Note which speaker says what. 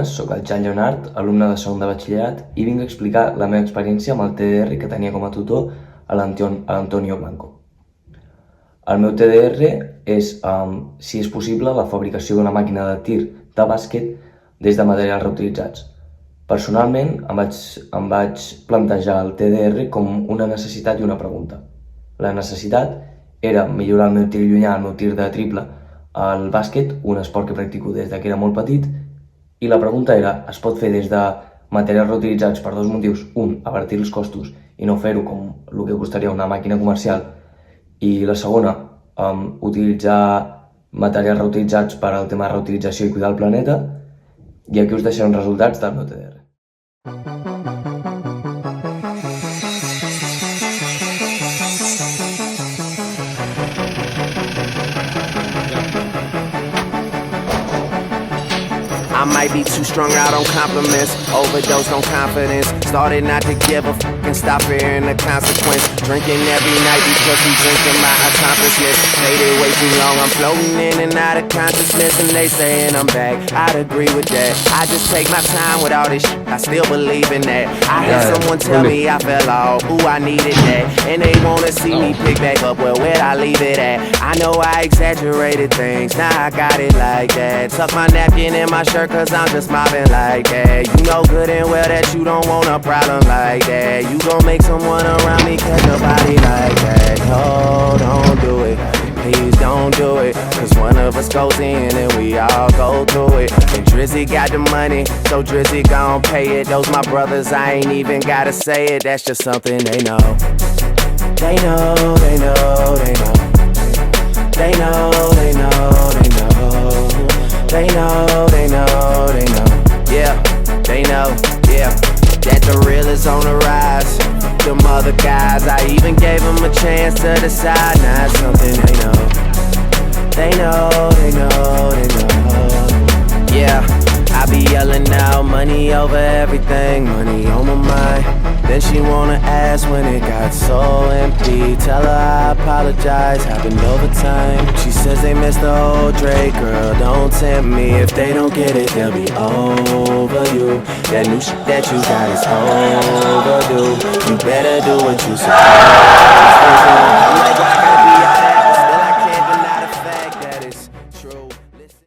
Speaker 1: bones, sóc el Jan Lleonart, alumne de segon de batxillerat, i vinc a explicar la meva experiència amb el TDR que tenia com a tutor a l'Antonio Blanco. El meu TDR és, si és possible, la fabricació d'una màquina de tir de bàsquet des de materials reutilitzats. Personalment, em vaig plantejar el TDR com una necessitat i una pregunta. La necessitat era millorar el meu tir llunyà, el meu tir de triple al bàsquet, un esport que practico des que era molt petit, i la pregunta era, es pot fer des de materials reutilitzats per dos motius. Un, abatir els costos i no fer-ho com el que costaria una màquina comercial, i la segona, utilitzar materials reutilitzats per al tema de reutilització i cuidar el planeta, i aquí us deixaré uns resultats del meu TDR.
Speaker 2: I might be too strung out on compliments, overdosed on confidence. Started not to give a fuck and stop fearing the consequence. Drinking every night because we drinking my accomplishments. Faded way too long, I'm floating in and out of consciousness, and they saying I'm back. I'd agree with that. I just take my time with all this shit, I still believe in that. I had someone tell me I fell off, ooh, I needed that. And they wanna see me pick back up, well, where'd I leave it at? I know I exaggerated things, now I got it like that. Tuck my napkin in my shirt cause I'm just mobbing like that. You know good and well that you don't want a problem like that. You gon' make someone around me catch a body like that. No, don't do it, please don't do it, cause one of us goes in and we all go through it. And Drizzy got the money, so Drizzy gon' pay it. Those my brothers, I ain't even gotta say it, that's just something they know. They know, they know, they know. They know, they know, they know. They know, they know, they know. Yeah, they know, yeah. That the real is on the rise. Them other guys, I even gave them a chance to decide. Now it's something they know. They know, they know, they know. Yeah, I be yelling out money over everything, money on my mind. Then she wanna ask when it got so empty. Tell her I apologize, happened over time. She says they miss the old Drake, girl, don't tempt me. If they don't get it, they'll be over you. That new shit that you got is overdue. You better do what you supposed to do.